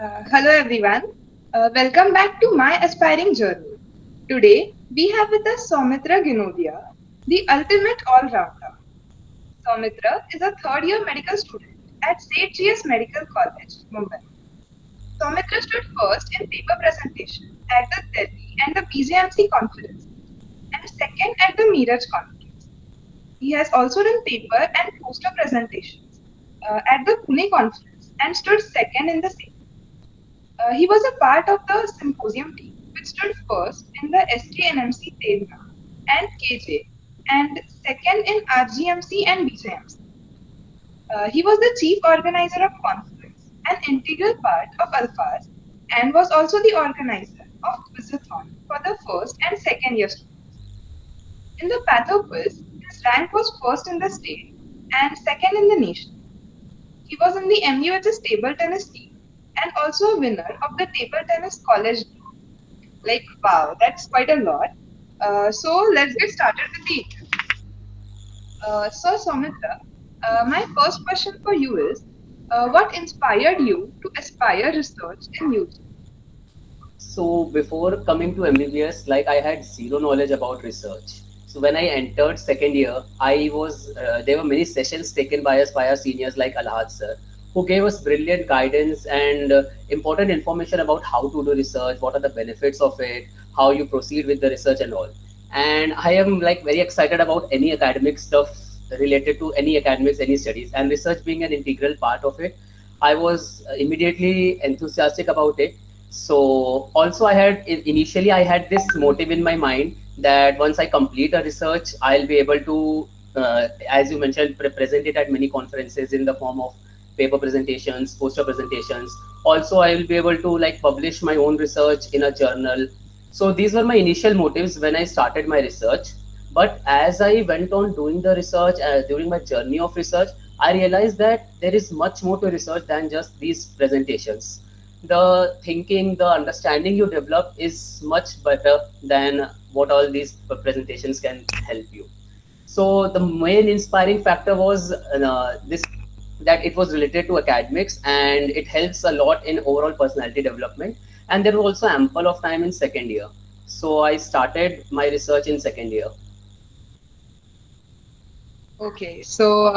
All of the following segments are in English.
Hello everyone. Welcome back to My Aspiring Journey. Today we have with us Soumitra Ginodia, the ultimate all-rounder. Soumitra is a third-year medical student at St. G.S. Medical College, Mumbai. Soumitra stood first in paper presentation at the Delhi and the BJMC conference and second at the Meerut conference. He has also done paper and poster presentations at the Pune conference and stood second in the same. He was a part of the symposium team, which stood first in the SKNMC Telna and KJ, and second in RGMC and BJMC. He was the chief organizer of Confluence, an integral part of Alphas, and was also the organizer of Quizathon for the first and second year students. In the Patho quiz, his rank was first in the state and second in the nation. He was in the MUHS table tennis team and also a winner of the table tennis college league. Like, wow, that's quite a lot. So let's get started with the interview. So, Soumitra, my first question for you is, what inspired you to aspire research in UG? So before coming to MBBS, like I had zero knowledge about research. So when I entered second year, I was there were many sessions taken by us by our seniors like Alhad sir, who gave us brilliant guidance and important information about how to do research, what are the benefits of it, how you proceed with the research and all. And I am like very excited about any academic stuff related to any academics, any studies, and research being an integral part of it. I was immediately enthusiastic about it. So also I had initially I had this motive in my mind that once I complete a research, I'll be able to, as you mentioned, present it at many conferences in the form of paper presentations, poster presentations. Also, I will be able to like publish my own research in a journal. So these were my initial motives when I started my research. But as I went on doing the research, during my journey of research, I realized that there is much more to research than just these presentations. The thinking, the understanding you develop is much better than what all these presentations can help you. So the main inspiring factor was this, that it was related to academics and it helps a lot in overall personality development. And there was also ample of time in second year. So I started my research in second year. Okay, so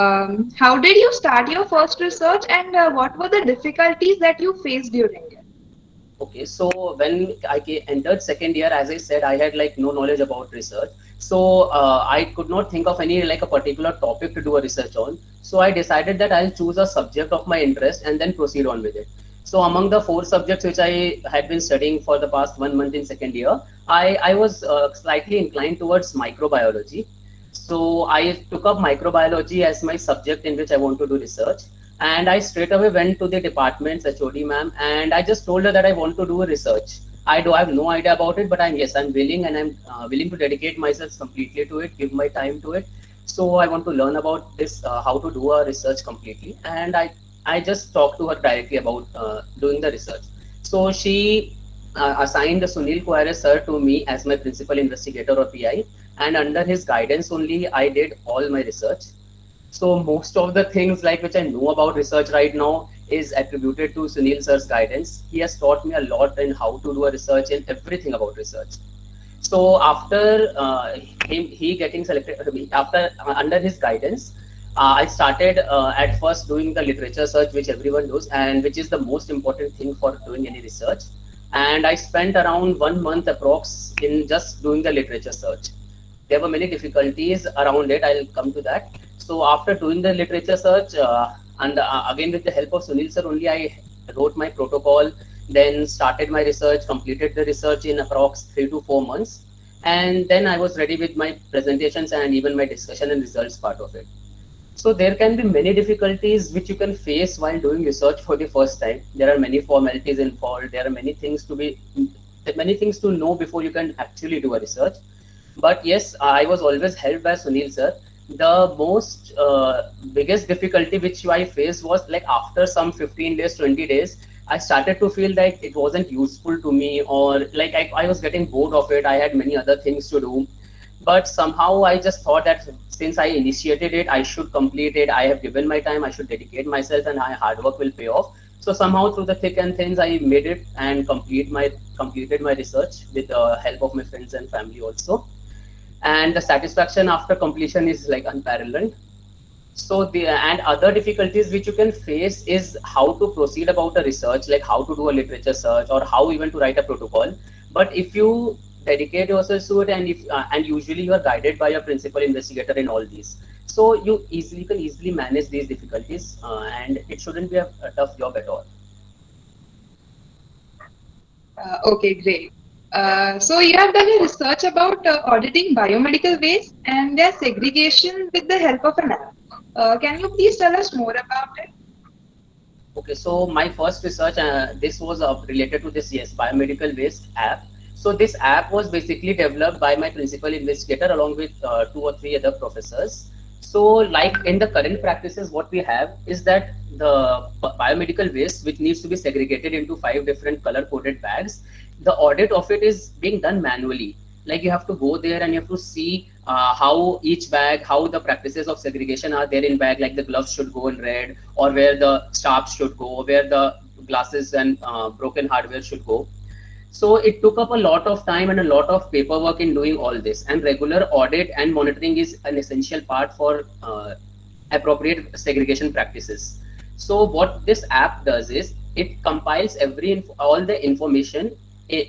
how did you start your first research and what were the difficulties that you faced during it? Okay, so when entered second year, as I said, I had like no knowledge about research. So I could not think of any like a particular topic to do a research on. So I decided that I'll choose a subject of my interest and then proceed on with it. So among the four subjects which I had been studying for the past 1 month in second year, I was slightly inclined towards microbiology. So I took up microbiology as my subject in which I want to do research. And I straight away went to the department's HOD ma'am and I just told her that I want to do a research. I have no idea about it, but I'm willing and I'm willing to dedicate myself completely to it, give my time to it. So I want to learn about this, how to do a research completely. And I just talked to her directly about doing the research. So she assigned Sunil Kuare sir to me as my principal investigator or PI, and under his guidance only I did all my research. So most of the things like which I know about research right now is attributed to Sunil sir's guidance. He has taught me a lot in how to do a research and everything about research. So after he getting selected, after under his guidance, I started at first doing the literature search, which everyone does, and which is the most important thing for doing any research. And I spent around 1 month approx in just doing the literature search. There were many difficulties around it. I'll come to that. So after doing the literature search, and again with the help of Sunil sir only, I wrote my protocol, then started my research, completed the research in approx 3 to 4 months, and then I was ready with my presentations and even my discussion and results part of it. So there can be many difficulties which you can face while doing research for the first time. There are many formalities involved. There are many things to know before you can actually do a research. But yes, I was always helped by Sunil sir. The most biggest difficulty which I faced was like after some 15 days, 20 days, I started to feel like it wasn't useful to me, or like I was getting bored of it. I had many other things to do. But somehow I just thought that since I initiated it, I should complete it. I have given my time, I should dedicate myself, and my hard work will pay off. So somehow through the thick and thins, I made it and completed my research with the help of my friends and family also. And the satisfaction after completion is like unparalleled. So the and other difficulties which you can face is how to proceed about a research, like how to do a literature search or how even to write a protocol. But if you dedicate yourself to it, and if and usually you are guided by your principal investigator in all these, so you can easily manage these difficulties, and it shouldn't be a tough job at all. Okay, great. So you have done a research about auditing biomedical waste and their segregation with the help of an app. Can you please tell us more about it? Okay, so my first research, this was related to this, yes, biomedical waste app. So this app was basically developed by my principal investigator along with two or three other professors. So like in the current practices, what we have is that the biomedical waste, which needs to be segregated into 5 different color coded bags, the audit of it is being done manually. Like you have to go there and you have to see how each bag, how the practices of segregation are there in bag, like the gloves should go in red, or where the straps should go, where the glasses and broken hardware should go. So it took up a lot of time and a lot of paperwork in doing all this. And regular audit and monitoring is an essential part for appropriate segregation practices. So what this app does is it compiles all the information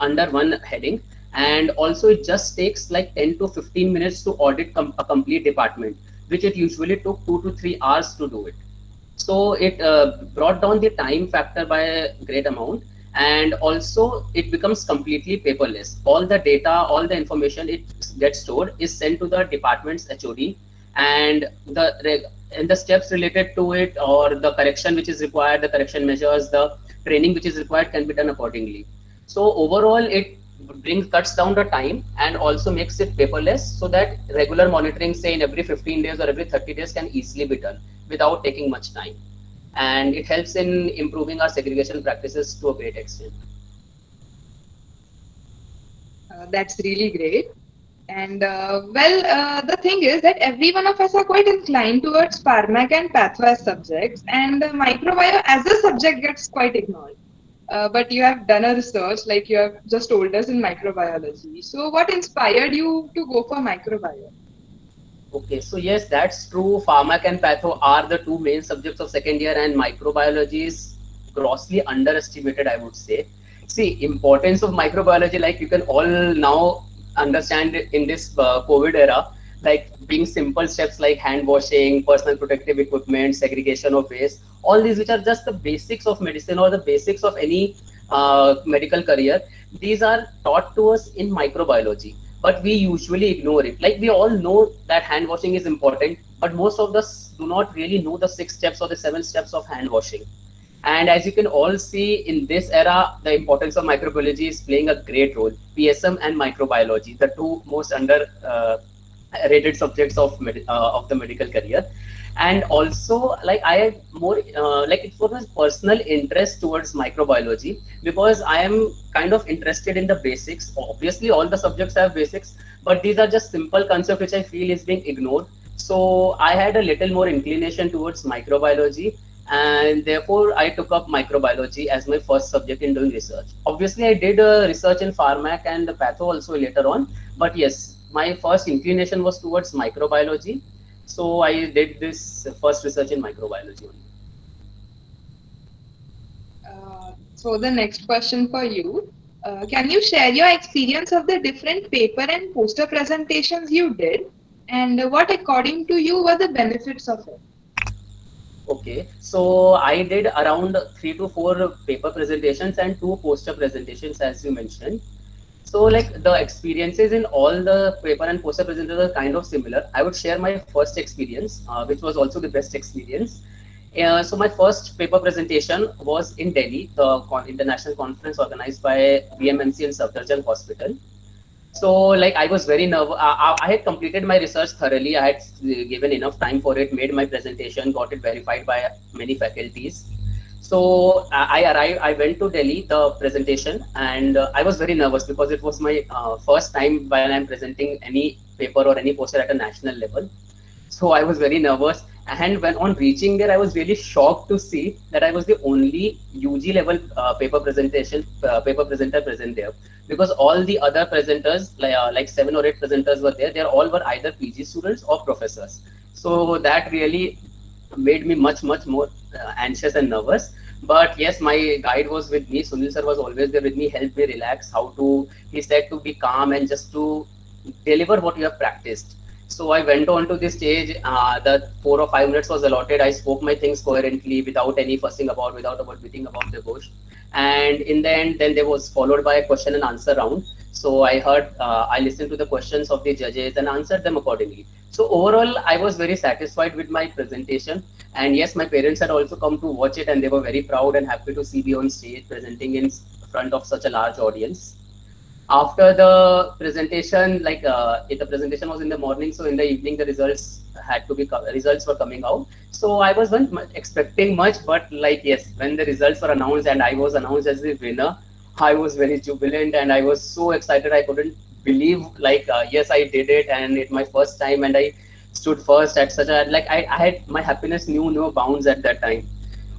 under one heading, and also it just takes like 10 to 15 minutes to audit a complete department, which it usually took 2 to 3 hours to do it. So it brought down the time factor by a great amount, and also it becomes completely paperless. All the data, all the information it gets stored is sent to the department's HOD, and the steps related to it, or the correction which is required, the correction measures, the training which is required can be done accordingly. So overall it cuts down the time and also makes it paperless, so that regular monitoring, say in every 15 days or every 30 days, can easily be done without taking much time, and it helps in improving our segregation practices to a great extent. That's really great. And the thing is that every one of us are quite inclined towards pharmac and patho as subjects, and microbio as a subject gets quite ignored. But you have done a research, like you have just told us, in microbiology. So, what inspired you to go for microbiology? Okay, so yes, that's true. Pharmac and patho are the two main subjects of second year, and microbiology is grossly underestimated, I would say. See, importance of microbiology, like you can all now understand it in this COVID era, like being simple steps like hand washing, personal protective equipment, segregation of waste, all these which are just the basics of medicine or the basics of any medical career. These are taught to us in microbiology, but we usually ignore it. Like we all know that hand washing is important, but most of us do not really know the 6 steps or the 7 steps of hand washing. And as you can all see in this era, the importance of microbiology is playing a great role. PSM and microbiology, the two most under rated subjects of the medical career. And also, like I had more like it was my personal interest towards microbiology, because I am kind of interested in the basics. Obviously all the subjects have basics, but these are just simple concepts which I feel is being ignored. So I had a little more inclination towards microbiology, and therefore I took up microbiology as my first subject in doing research. Obviously I did research in pharmac and the patho also later on, but yes, my first inclination was towards microbiology. So I did this first research in microbiology only. So, the next question for you. Can you share your experience of the different paper and poster presentations you did, and what, according to you, were the benefits of it? Okay, so I did around 3 to 4 paper presentations and 2 poster presentations, as you mentioned. So like the experiences in all the paper and poster presentations are kind of similar. I would share my first experience, which was also the best experience. So my first paper presentation was in Delhi, the international conference organized by BMMC and Safdarjung Hospital. So like I was very nervous. I had completed my research thoroughly. I had given enough time for it, made my presentation, got it verified by many faculties. So I arrived, I went to Delhi, the presentation, and I was very nervous because it was my first time when I'm presenting any paper or any poster at a national level. So I was very nervous, And when on reaching there, I was really shocked to see that I was the only UG level paper presenter present there, because all the other presenters, like 7 or 8 presenters were there. They all were either PG students or professors. So that really made me much more anxious and nervous. But yes, my guide was with me. Sunil sir was always there with me, helped me relax. He said to be calm and just to deliver what you have practiced. So I went on to the stage. The 4 or 5 minutes was allotted. I spoke my things coherently without any fussing about, without about beating about the bush. And in the end, then there was followed by a question and answer round. So I listened to the questions of the judges and answered them accordingly. So overall, I was very satisfied with my presentation. And yes, my parents had also come to watch it, and they were very proud and happy to see me on stage presenting in front of such a large audience. After the presentation, if the presentation was in the morning, so in the evening the results were coming out. So I wasn't expecting much, but like, yes, when the results were announced and I was announced as the winner, I was very jubilant and I was so excited. I couldn't believe, yes, I did it, and it's my first time, and I stood first at such a, I had, my happiness knew no bounds at that time.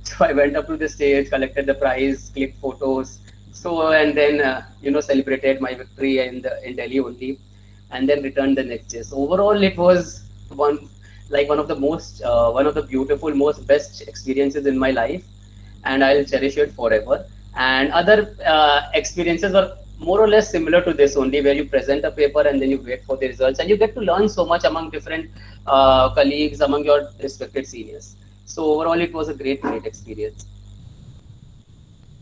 So I went up to the stage, collected the prize, clicked photos. So and then celebrated my victory in Delhi only, and then returned the next day. So overall, it was one of the one of the beautiful, most best experiences in my life, and I'll cherish it forever. And other experiences are more or less similar to this only, where you present a paper and then you wait for the results, and you get to learn so much among different colleagues, among your respected seniors. So overall, it was a great experience.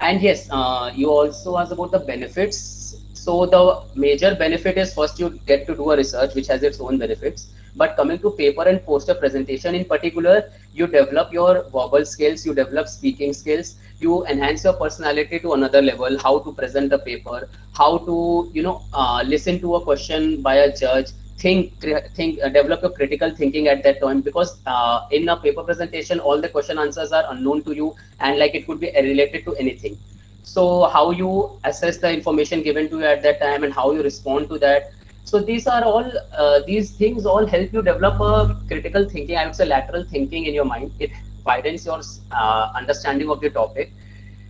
And yes, you also asked about the benefits. So the major benefit is, first you get to do a research which has its own benefits. But coming to paper and poster presentation in particular, you develop your verbal skills, you develop speaking skills, you enhance your personality to another level, how to present the paper, how to listen to a question by a judge, develop your critical thinking at that time, because in a paper presentation all the question answers are unknown to you, and like it could be related to anything. So how you assess the information given to you at that time and how you respond to that. So these things all help you develop a critical thinking, I would say lateral thinking in your mind. It widens your understanding of the topic.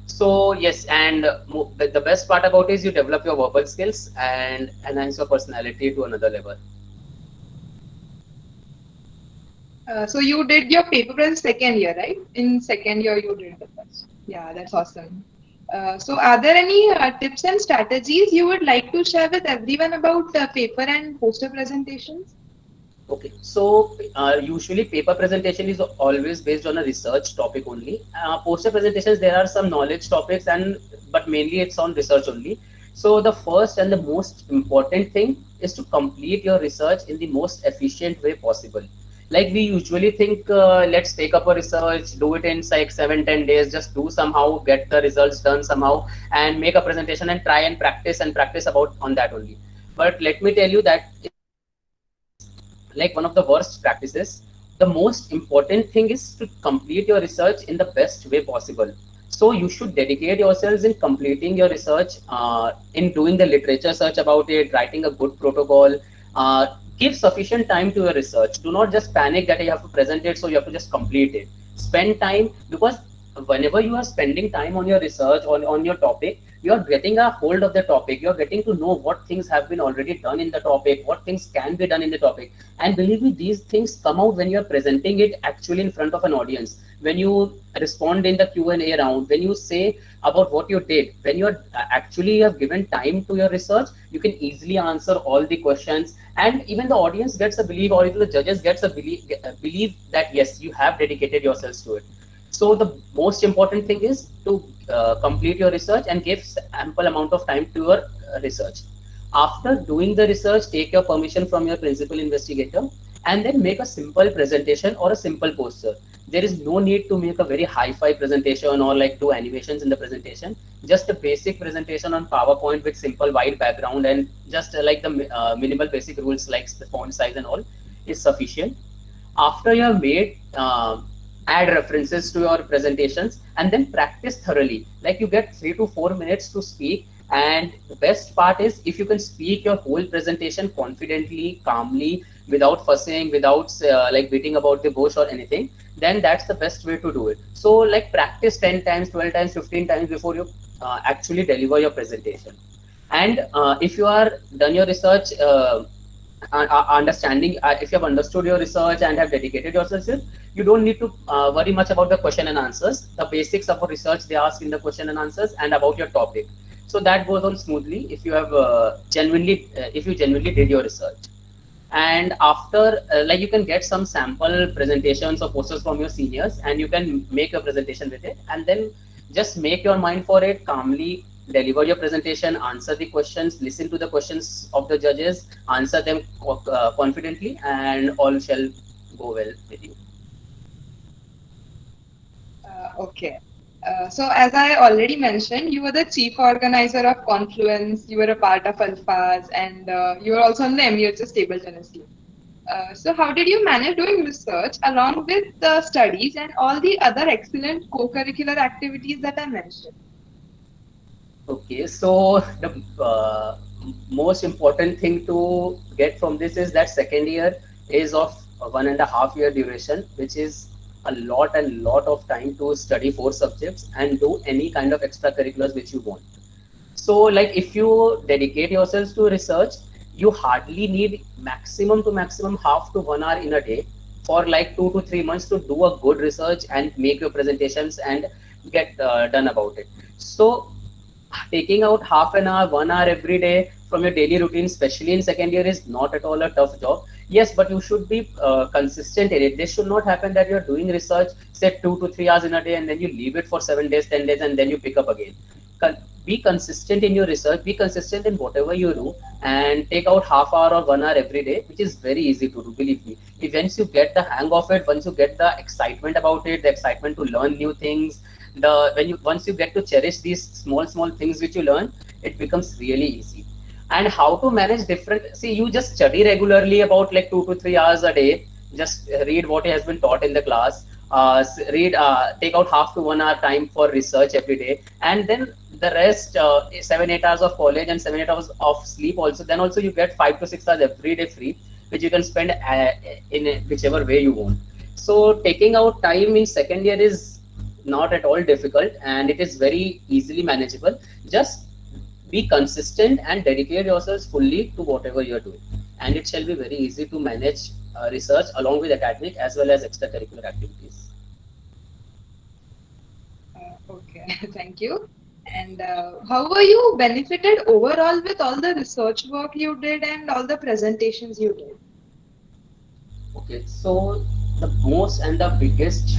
So yes, and the best part about it is you develop your verbal skills and enhance your personality to another level. So you did your paper press second year, right? In second year you did the first. Yeah, that's awesome. So are there any tips and strategies you would like to share with everyone about paper and poster presentations? Okay, so usually paper presentation is always based on a research topic only. Poster presentations, there are some knowledge topics, but mainly it's on research only. So the first and the most important thing is to complete your research in the most efficient way possible. Like we usually think, let's take up a research, do it in like 7-10 days, just do somehow, get the results done somehow, and make a presentation and try and practice about on that only. But let me tell you that like one of the worst practices. The most important thing is to complete your research in the best way possible. So you should dedicate yourselves in completing your research, in doing the literature search about it, writing a good protocol. Give sufficient time to your research. Do not just panic that you have to present it, so you have to just complete it. Spend time, because whenever you are spending time on your research on your topic, you are getting a hold of the topic. You are getting to know what things have been already done in the topic, what things can be done in the topic. And believe me, these things come out when you are presenting it actually in front of an audience. When you respond in the Q&A round, when you say about what you did, when you are actually have given time to your research, you can easily answer all the questions, and even the audience gets a belief, or even the judges gets a believe that yes, you have dedicated yourselves to it. So the most important thing is to complete your research and give ample amount of time to your research. After doing the research, take your permission from your principal investigator, and then make a simple presentation or a simple poster. There is no need to make a very hi-fi presentation or like do animations in the presentation. Just a basic presentation on PowerPoint with simple white background and just like the minimal basic rules like the font size and all is sufficient. After you have made, add references to your presentations, and then practice thoroughly. Like you get 3 to 4 minutes to speak, and the best part is if you can speak your whole presentation confidently, calmly, without fussing, without like beating about the bush or anything, then that's the best way to do it. So like practice 10 times, 12 times, 15 times before you actually deliver your presentation. And if you are done your research, understanding, if you have understood your research and have dedicated yourself, you don't need to worry much about the question and answers. The basics of a research they ask in the question and answers, and about your topic. So that goes on smoothly if you have if you genuinely did your research. And after like you can get some sample presentations or posters from your seniors, and you can make your presentation with it, and then just make your mind for it, calmly deliver your presentation, answer the questions, listen to the questions of the judges, answer them confidently, and all shall go well with you. Okay. So as I already mentioned, you were the chief organizer of Confluence, you were a part of Alphas, and you were also on the MUHS table tennis team. So how did you manage doing research along with the studies and all the other excellent co-curricular activities that I mentioned? Okay, so the most important thing to get from this is that second year is of 1.5 year duration, which is a lot of time to study 4 subjects and do any kind of extracurriculars which you want. So like if you dedicate yourselves to research, you hardly need maximum to maximum half to 1 hour in a day for like 2 to 3 months to do a good research and make your presentations and get done about it. So taking out half an hour, 1 hour every day from your daily routine, especially in second year, is not at all a tough job. Yes, but you should be consistent in it. This should not happen that you're doing research, say 2 to 3 hours in a day, and then you leave it for 7 days, 10 days, and then you pick up again. Be consistent in your research, be consistent in whatever you do, and take out half hour or 1 hour every day, which is very easy to do, believe me. If once you get the hang of it, once you get the excitement about it, the excitement to learn new things, the when you once you get to cherish these small things which you learn, it becomes really easy. And how to manage different, see, you just study regularly about like 2 to 3 hours a day, just read what has been taught in the class, take out half to 1 hour time for research every day, and then the rest 7 8 hours of college and 7 8 hours of sleep also, then also you get 5 to 6 hours every day free, which you can spend in whichever way you want. So taking out time in second year is not at all difficult, and it is very easily manageable. Just be consistent and dedicate yourselves fully to whatever you're doing, and it shall be very easy to manage research along with academic as well as extracurricular activities. Okay, thank you. And how were you benefited overall with all the research work you did and all the presentations you did? Okay, so the most and the biggest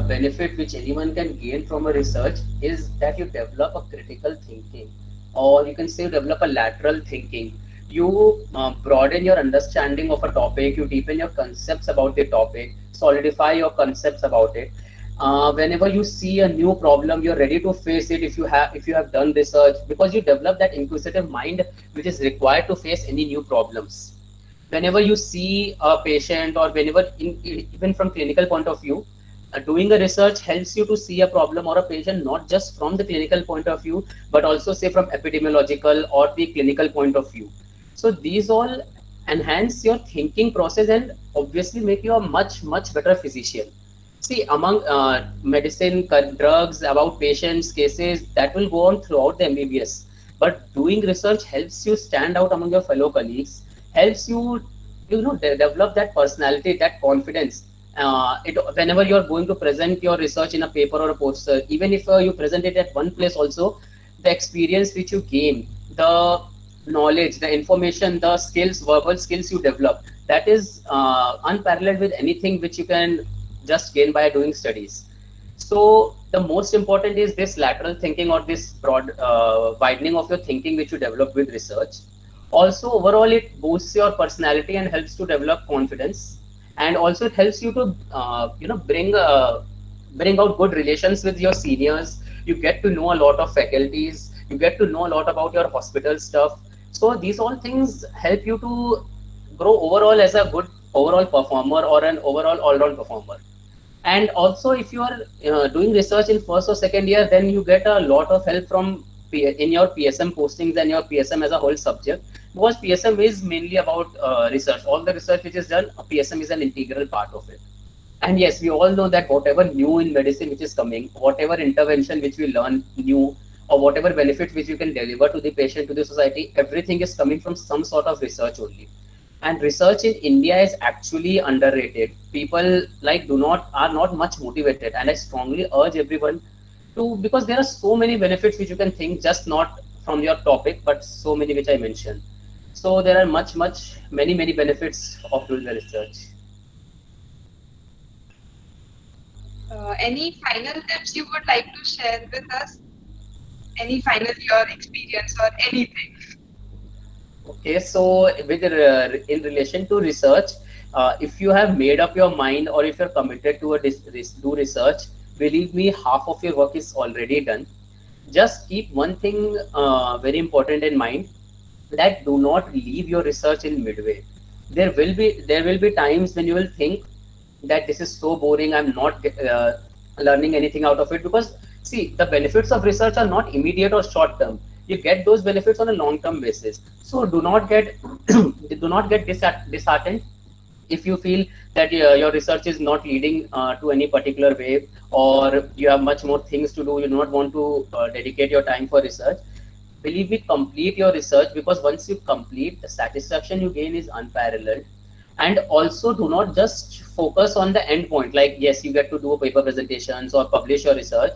benefit which anyone can gain from a research is that you develop a critical thinking, or you can say develop a lateral thinking. You broaden your understanding of a topic, you deepen your concepts about the topic, solidify your concepts about it. Whenever you see a new problem, you're ready to face it if you have done research, because you develop that inquisitive mind which is required to face any new problems. Whenever you see a patient, or whenever even from clinical point of view, doing a research helps you to see a problem or a patient not just from the clinical point of view, but also say from epidemiological or the clinical point of view. So these all enhance your thinking process and obviously make you a much better physician. See, among medicine, drugs, about patients, cases, that will go on throughout the MBBS. But doing research helps you stand out among your fellow colleagues, helps you, develop that personality, that confidence. Whenever you are going to present your research in a paper or a poster, even if you present it at one place also, the experience which you gain, the knowledge, the information, the skills, verbal skills you develop, that is unparalleled with anything which you can just gain by doing studies. So the most important is this lateral thinking, or this broad widening of your thinking which you develop with research. Also, overall, it boosts your personality and helps to develop confidence, and also it helps you to bring out good relations with your seniors. You get to know a lot of faculties, you get to know a lot about your hospital stuff. So these all things help you to grow overall as a good overall performer, or an overall all-round performer. And also, if you are doing research in first or second year, then you get a lot of help from in your PSM postings and your PSM as a whole subject, Because PSM is mainly about research. All the research which is done, PSM is an integral part of it. And yes, we all know that whatever new in medicine which is coming, whatever intervention which we learn new, or whatever benefit which you can deliver to the patient, to the society, everything is coming from some sort of research only. And research in India is actually underrated. People like do not are not much motivated, and I strongly urge everyone to, because there are so many benefits which you can think, just not from your topic, but so many which I mentioned. So there are many benefits of doing the research. Any final tips you would like to share with us? Any final your experience or anything? Okay, so with in relation to research, if you have made up your mind, or if you're committed to do research, believe me, half of your work is already done. Just keep one thing very important in mind, that do not leave your research in midway. There will be times when you will think that this is so boring, I'm not learning anything out of it. Because see, the benefits of research are not immediate or short term. You get those benefits on a long term basis. So do not get do not get disheartened if you feel that your research is not leading to any particular way, or you have much more things to do, you do not want to dedicate your time for research. Believe me, complete your research, because once you complete, the satisfaction you gain is unparalleled. And also, do not just focus on the end point, like yes, you get to do a paper presentations or publish your research.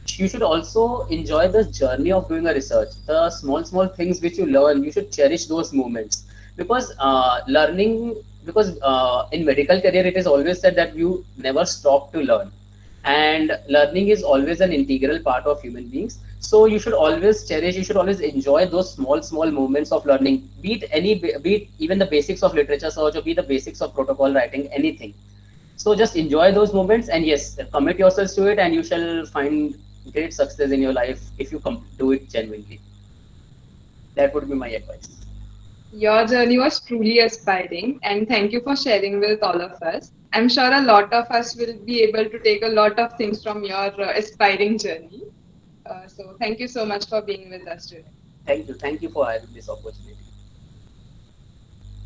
You should also enjoy the journey of doing a research, the small things which you learn. You should cherish those moments, because learning, because in medical career it is always said that you never stop to learn, and learning is always an integral part of human beings. So you should always cherish, you should always enjoy those small moments of learning, be it even the basics of literature search, or be the basics of protocol writing, anything. So just enjoy those moments, and yes, commit yourselves to it, and you shall find great success in your life if you do it genuinely. That would be my advice. Your journey was truly inspiring, and thank you for sharing with all of us. I'm sure a lot of us will be able to take a lot of things from your aspiring journey. So, thank you so much for being with us today. Thank you for having this opportunity.